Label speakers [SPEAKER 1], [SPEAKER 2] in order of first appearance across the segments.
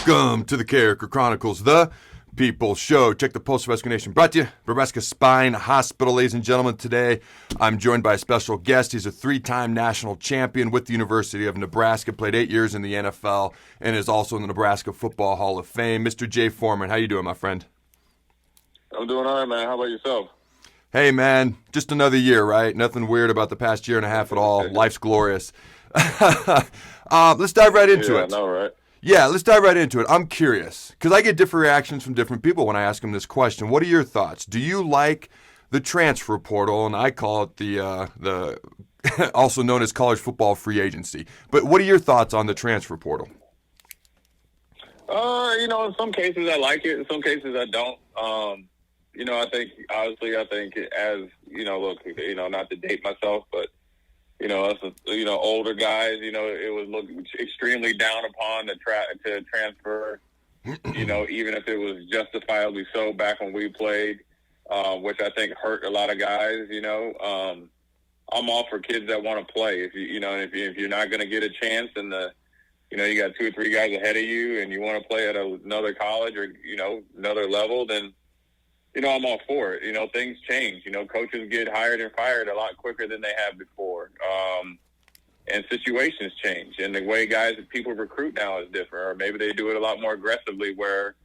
[SPEAKER 1] Welcome to the Carriker Chronicles, the People Show. Check the Pulse of Nebraska Nation. Brought to you by Nebraska Spine Hospital, ladies and gentlemen. Today, I'm joined by a special guest. He's a three-time national champion with the University of Nebraska, played 8 years in the NFL, and is also in the Nebraska Football Hall of Fame. Mr. Jay Foreman, how you doing, my friend?
[SPEAKER 2] I'm doing all right, man. How about yourself?
[SPEAKER 1] Hey, man, just another year, right? Nothing weird about the past year and a half at all. Life's glorious. Let's dive right into it.
[SPEAKER 2] Yeah, I know, right?
[SPEAKER 1] Yeah, let's dive right into it. I'm curious, because I get different reactions from different people when I ask them this question. What are your thoughts? Do you like the transfer portal, and I call it the also known as college football free agency? But what are your thoughts on the transfer portal?
[SPEAKER 2] In some cases I like it. In some cases I don't. I think, obviously, as, look, not to date myself, but us, older guys, it was looked extremely down upon to transfer, even if it was justifiably so back when we played, which I think hurt a lot of guys, I'm all for kids that want to play. If you're not going to get a chance and you got 2 or 3 guys ahead of you and you want to play at another college or, another level, then I'm all for it. Things change. Coaches get hired and fired a lot quicker than they have before. And situations change. And the way people recruit now is different. Or maybe they do it a lot more aggressively where,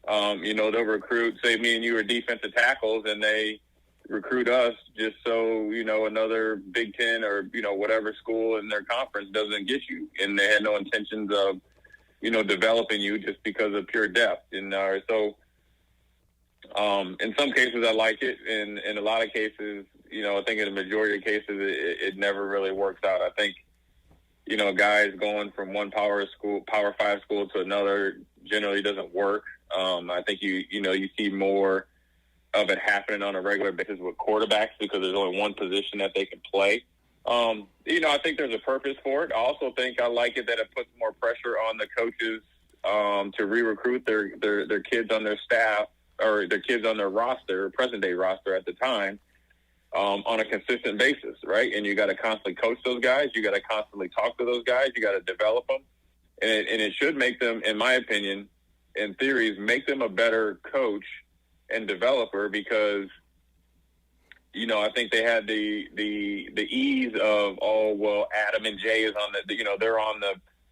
[SPEAKER 2] they'll recruit, say me and you are defensive tackles, and they recruit us just so, another Big Ten or, whatever school in their conference doesn't get you. And they had no intentions of, developing you just because of pure depth. And in some cases, I like it. In a lot of cases, I think in the majority of cases, it never really works out. I think, guys going from one Power 5 school to another generally doesn't work. I think you see more of it happening on a regular basis with quarterbacks because there's only one position that they can play. I think there's a purpose for it. I also think I like it that it puts more pressure on the coaches to re-recruit their kids on their staff or their kids on their roster, present-day roster at the time, on a consistent basis, right? And you got to constantly coach those guys. You got to constantly talk to those guys. You got to develop them. And it should make them, in my opinion, in theories, make them a better coach and developer because, I think they had the ease of, Adam and Jay is on they're on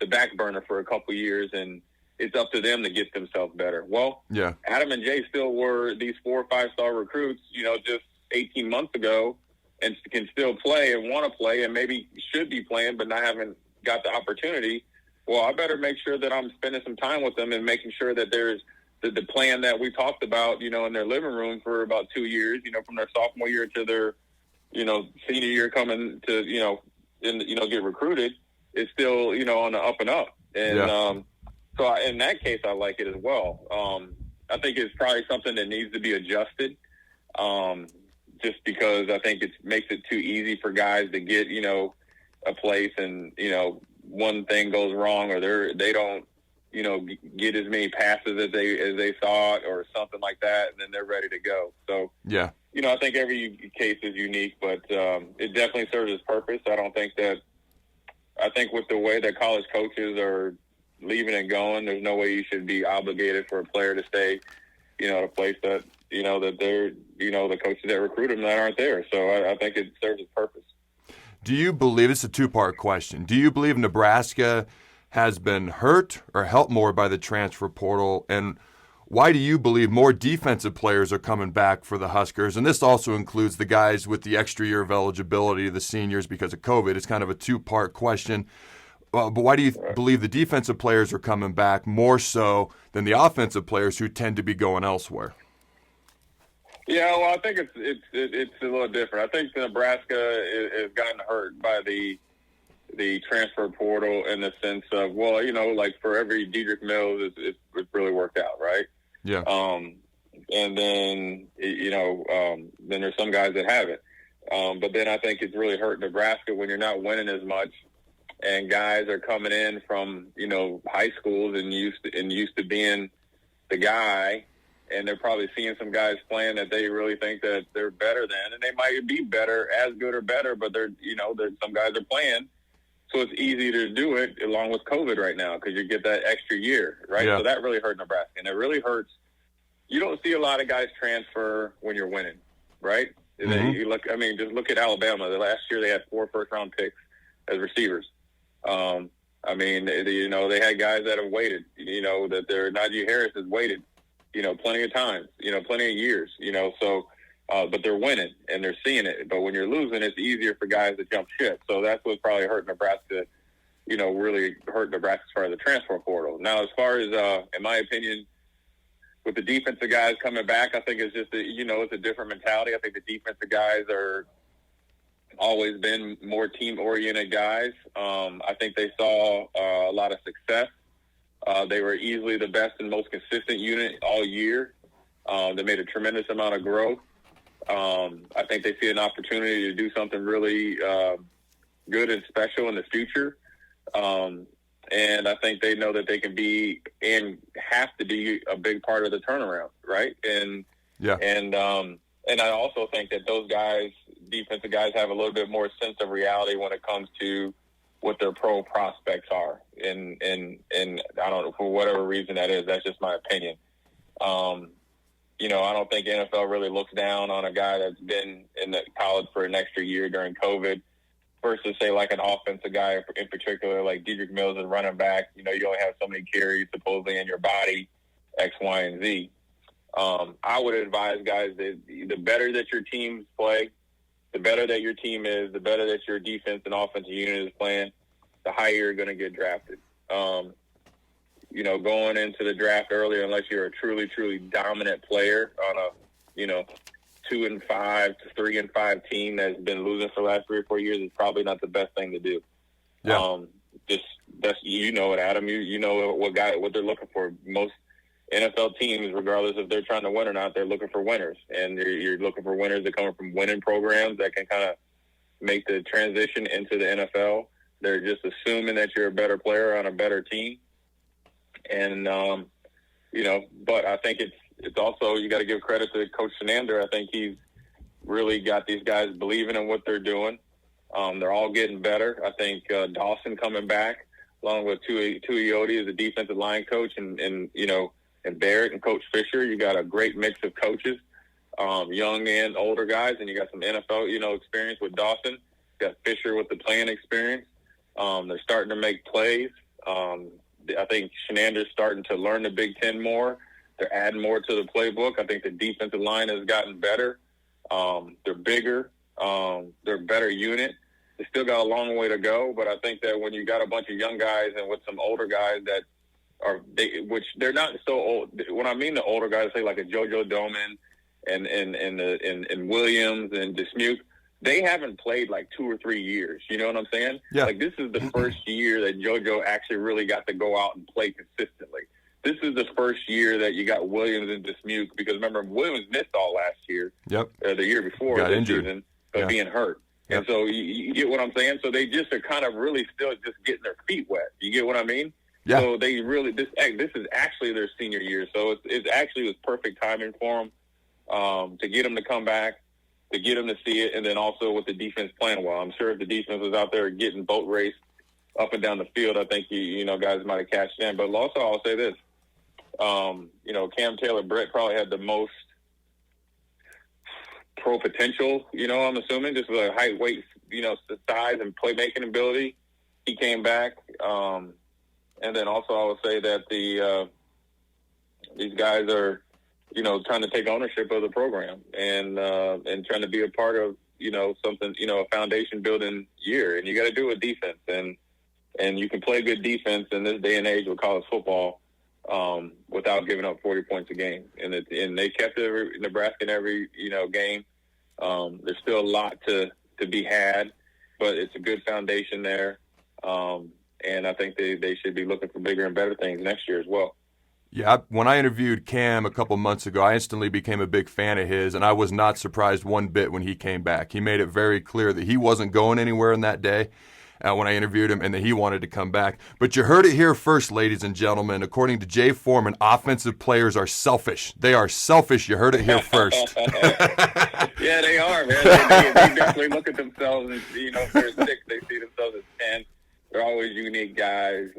[SPEAKER 2] the back burner for a couple of years and it's up to them to get themselves better. Well, yeah. Adam and Jay still were these 4 or 5-star recruits, just 18 months ago and can still play and want to play and maybe should be playing but not haven't got the opportunity. Well, I better make sure that I'm spending some time with them and making sure that there's the plan that we talked about, in their living room for about 2 years, from their sophomore year to their, senior year coming to, get recruited is still, on the up and up. And, So in that case, I like it as well. I think it's probably something that needs to be adjusted just because I think it makes it too easy for guys to get, a place and, one thing goes wrong or they don't, get as many passes as they thought or something like that, and then they're ready to go. So, yeah, I think every case is unique, but it definitely serves its purpose. I think with the way that college coaches are leaving and going, there's no way you should be obligated for a player to stay, at a place that, that they're, the coaches that recruit them that aren't there. So I think it serves its purpose.
[SPEAKER 1] Do you believe, it's a 2-part question, do you believe Nebraska has been hurt or helped more by the transfer portal? And why do you believe more defensive players are coming back for the Huskers? And this also includes the guys with the extra year of eligibility, the seniors because of COVID. It's kind of a 2-part question. But why do you believe the defensive players are coming back more so than the offensive players who tend to be going elsewhere?
[SPEAKER 2] Yeah, well, I think it's a little different. I think Nebraska has gotten hurt by the transfer portal in the sense of, like for every Dedrick Mills, it's really worked out, right? Yeah. And then then there's some guys that haven't. But then I think it's really hurt Nebraska when you're not winning as much. And guys are coming in from, high schools and used to being the guy, and they're probably seeing some guys playing that they really think that they're better than, and they might be better, as good or better, but they're some guys are playing so it's easy to do it along with COVID right now because you get that extra year, right?
[SPEAKER 1] Yeah.
[SPEAKER 2] So that really hurt Nebraska, and it really hurts. You don't see a lot of guys transfer when you're winning, right? Just look at Alabama. The last year they had 4 first-round picks as receivers. They had guys that have waited. That their Najee Harris has waited. Plenty of times. Plenty of years. But they're winning and they're seeing it. But when you're losing, it's easier for guys to jump ship. So that's what probably hurt Nebraska. Really hurt Nebraska as far as the transfer portal. Now, as far as in my opinion, with the defensive guys coming back, I think it's just it's a different mentality. I think the defensive guys are always been more team-oriented guys. I think they saw a lot of success. They were easily the best and most consistent unit all year. They made a tremendous amount of growth. I think they see an opportunity to do something really good and special in the future. And I think they know that they can be and have to be a big part of the turnaround, right? And I also think that those guys, defensive guys, have a little bit more sense of reality when it comes to what their pro prospects are. And I don't know, for whatever reason that is, that's just my opinion. I don't think NFL really looks down on a guy that's been in the college for an extra year during COVID versus, say, like an offensive guy in particular, like Dedrick Mills, a running back. You only have so many carries supposedly in your body, X, Y, and Z. I would advise guys that the better that your teams play, the better that your team is, the better that your defense and offensive unit is playing, the higher you're going to get drafted. Going into the draft early, unless you're a truly, truly dominant player on a, 2-5 to 3-5 team that's been losing for the last 3 or 4 years, is probably not the best thing to do.
[SPEAKER 1] Yeah.
[SPEAKER 2] That's it, Adam. You know what they're looking for. Most NFL teams, regardless if they're trying to win or not, they're looking for winners, and you're looking for winners that come from winning programs that can kind of make the transition into the NFL. They're just assuming that you're a better player on a better team, and but I think it's also, you got to give credit to Coach Shenander. I think he's really got these guys believing in what they're doing. They're all getting better. I think Dawson coming back, along with Tuioti as a defensive line coach, and Barrett and Coach Fisher. You got a great mix of coaches, young and older guys, and you got some NFL, experience with Dawson. You got Fisher with the playing experience. They're starting to make plays. I think Shenander's starting to learn the Big Ten more. They're adding more to the playbook. I think the defensive line has gotten better. They're bigger. They're a better unit. They still got a long way to go, but I think that when you got a bunch of young guys and with some older guys that which they're not so old. When I mean the older guys, say like a JoJo Doman and Williams and Dismuke, they haven't played like 2 or 3 years. You know what I'm saying?
[SPEAKER 1] Yeah.
[SPEAKER 2] Like, this is the first year that JoJo actually really got to go out and play consistently. This is the first year that you got Williams and Dismuke, because remember, Williams missed all last year.
[SPEAKER 1] Yep.
[SPEAKER 2] The year before,
[SPEAKER 1] got
[SPEAKER 2] this
[SPEAKER 1] injured.
[SPEAKER 2] season, but being hurt. Yep. And so you get what I'm saying? So they just are kind of really still just getting their feet wet. You get what I mean?
[SPEAKER 1] Yeah.
[SPEAKER 2] So they really, this is actually their senior year. So it's actually was perfect timing for them to get them to come back, to get them to see it, and then also with the defense playing well. I'm sure if the defense was out there getting boat race up and down the field, I think guys might have cashed in. But also, I'll say this: Cam Taylor-Britt probably had the most pro potential. I'm assuming just with height, weight, the size and playmaking ability. He came back, and then also I would say that these guys are, trying to take ownership of the program and trying to be a part of, something, a foundation building year. And you got to do it with defense. And you can play good defense in this day and age with college football without giving up 40 points a game. And they kept Nebraska in every, game. There's still a lot to be had, but it's a good foundation there. And I think they should be looking for bigger and better things next year as well.
[SPEAKER 1] Yeah, when I interviewed Cam a couple months ago, I instantly became a big fan of his, and I was not surprised one bit when he came back. He made it very clear that he wasn't going anywhere in that day when I interviewed him, and that he wanted to come back. But you heard it here first, ladies and gentlemen. According to Jay Foreman, offensive players are selfish. They are selfish. You heard it here first.
[SPEAKER 2] Yeah, they are, man. They definitely look at themselves as, if they're 6, they see themselves as 10. They're always unique guys.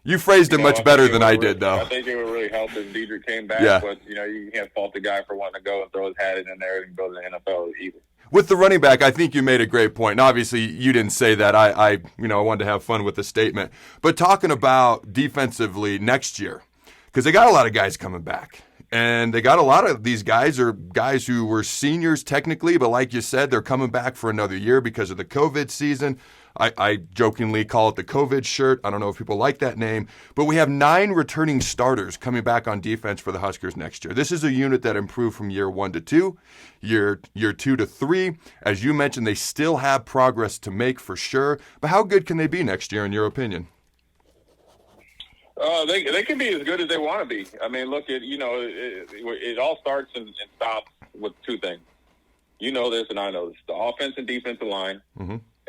[SPEAKER 1] You phrased it much better than I did, though.
[SPEAKER 2] I think it would really help if Dedrick came back,
[SPEAKER 1] Yeah.
[SPEAKER 2] but you can't fault the guy for wanting to go and throw his hat in there and go to the NFL either.
[SPEAKER 1] With the running back, I think you made a great point. And obviously, you didn't say that. I wanted to have fun with the statement. But talking about defensively next year, because they got a lot of guys coming back. And they got a lot of these guys are guys who were seniors technically, but like you said, they're coming back for another year because of the COVID season. I jokingly call it the COVID shirt. I don't know if people like that name. But we have 9 returning starters coming back on defense for the Huskers next year. This is a unit that improved from year 1 to 2, year 2 to 3. As you mentioned, they still have progress to make for sure. But how good can they be next year, in your opinion?
[SPEAKER 2] They can be as good as they want to be. I mean, look, it all starts and stops with 2 things. You know this, and I know this: the offense and defensive line,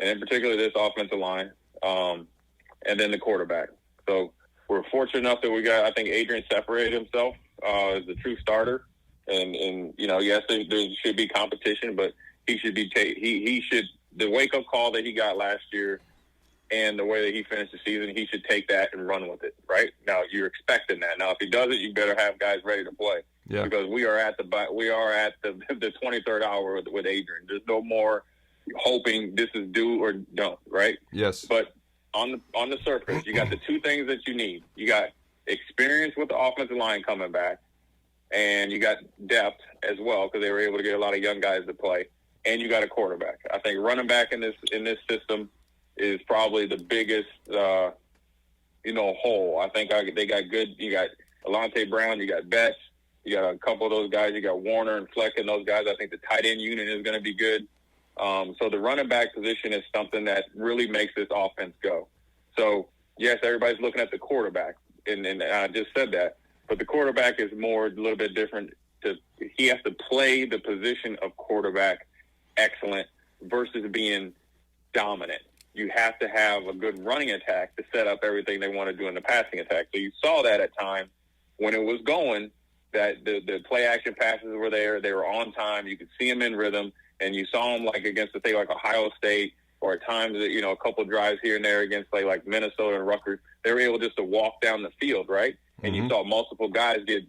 [SPEAKER 2] and in particular this offensive line, and then the quarterback. So we're fortunate enough that we got. I think Adrian separated himself as the true starter, and yes, there should be competition, but he should be he should the wake up call that he got last year. And the way that he finished the season, he should take that and run with it, right? Now, you're expecting that. Now, if he does it, you better have guys ready to play.
[SPEAKER 1] Yeah.
[SPEAKER 2] Because we are at the 23rd hour with Adrian. There's no more hoping this is do or don't, right?
[SPEAKER 1] Yes.
[SPEAKER 2] But on the surface, you got the 2 things that you need. You got experience with the offensive line coming back, and you got depth as well because they were able to get a lot of young guys to play, and you got a quarterback. I think running back in this system is probably the biggest, hole. I think they got good. You got Alante Brown, you got Betts, you got a couple of those guys. You got Warner and Fleck and those guys. I think the tight end unit is going to be good. So the running back position is something that really makes this offense go. So, yes, everybody's looking at the quarterback, and I just said that. But the quarterback is a little bit different. He has to play the position of quarterback excellent versus being dominant. You have to have a good running attack to set up everything they want to do in the passing attack. So you saw that at times when it was going, that the play action passes were there. They were on time. You could see them in rhythm, and you saw them like against a thing like Ohio State, or at times a couple drives here and there against like Minnesota and Rutgers. They were able just to walk down the field, right? And you saw multiple guys get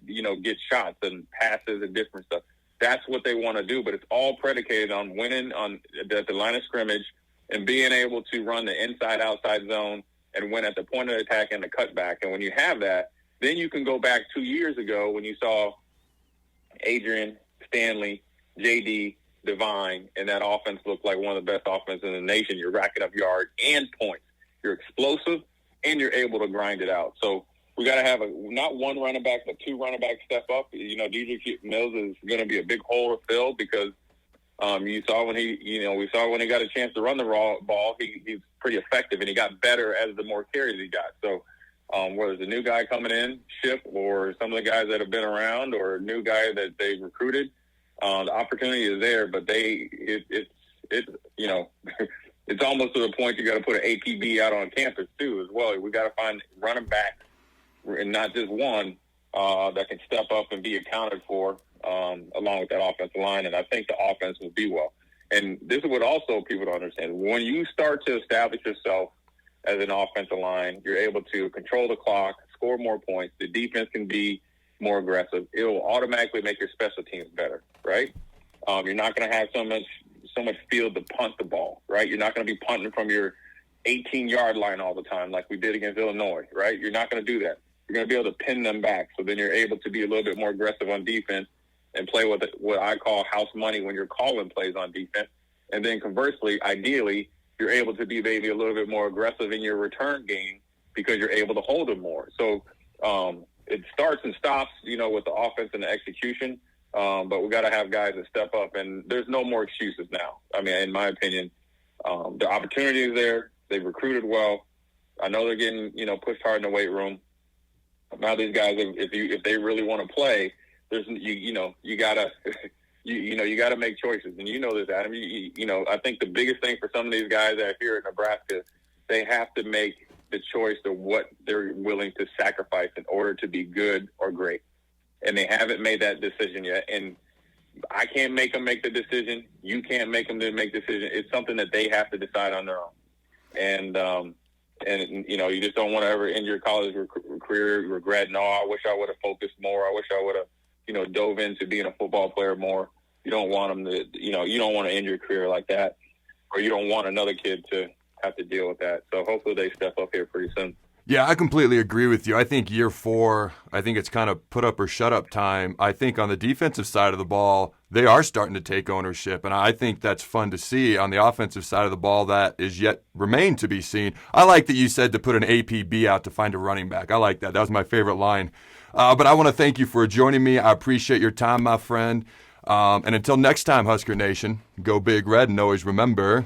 [SPEAKER 2] shots and passes and different stuff. That's what they want to do, but it's all predicated on winning on the line of scrimmage and being able to run the inside-outside zone and win at the point of attack and the cutback. And when you have that, then you can go back 2 years ago when you saw Adrian, Stanley, J.D., Divine, and that offense looked like one of the best offenses in the nation. You're racking up yards and points. You're explosive, and you're able to grind it out. So we got to have not one running back, but 2 running backs step up. DJ Mills is going to be a big hole to fill because you saw when we saw when he got a chance to run the ball, he's pretty effective, and he got better as the more carries he got. So whether it's a new guy coming in, Ship, or some of the guys that have been around, or a new guy that they recruited, the opportunity is there. But it's almost to the point you got to put an APB out on campus too as well. We got to find running backs, and not just one, that can step up and be accounted for. Along with that offensive line, and I think the offense will be well. And this is what also people don't understand. When you start to establish yourself as an offensive line, you're able to control the clock, score more points. The defense can be more aggressive. It will automatically make your special teams better, right? You're not going to have so much field to punt the ball, right? You're not going to be punting from your 18-yard line all the time like we did against Illinois, right? You're not going to do that. You're going to be able to pin them back, so then you're able to be a little bit more aggressive on defense and play with what I call house money when you're calling plays on defense. And then conversely, ideally, you're able to be maybe a little bit more aggressive in your return game because you're able to hold them more. So it starts and stops, with the offense and the execution. But we got to have guys that step up, and there's no more excuses now. I mean, in my opinion, the opportunity is there. They've recruited well. I know they're getting, pushed hard in the weight room. Now these guys, if they really want to play, you gotta make choices, and this, Adam. I think the biggest thing for some of these guys that are here in Nebraska, they have to make the choice of what they're willing to sacrifice in order to be good or great, and they haven't made that decision yet. And I can't make them make the decision. You can't make them to make the decision. It's something that they have to decide on their own. And And, you know, you just don't want to ever end your college career regretting, I wish I would have focused more. I wish I would have, you know, dove into being a football player more. You don't want them to, you know, you don't want to end your career like that, or you don't want another kid to have to deal with that. So hopefully they step up here pretty soon.
[SPEAKER 1] Yeah, I completely agree with you. I think year 4, I think it's kind of put up or shut up time. I think on the defensive side of the ball, they are starting to take ownership, and I think that's fun to see. On the offensive side of the ball, that is yet remain to be seen. I like that you said to put an APB out to find a running back. I like that. That was my favorite line. But I want to thank you for joining me. I appreciate your time, my friend. And until next time, Husker Nation, go Big Red, and always remember...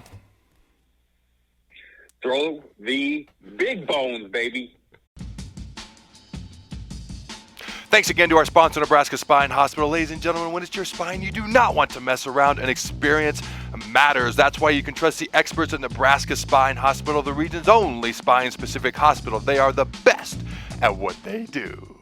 [SPEAKER 2] throw the big bones, baby.
[SPEAKER 3] Thanks again to our sponsor, Nebraska Spine Hospital. Ladies and gentlemen, when it's your spine, you do not want to mess around, and experience matters. That's why you can trust the experts at Nebraska Spine Hospital, the region's only spine-specific hospital. They are the best at what they do.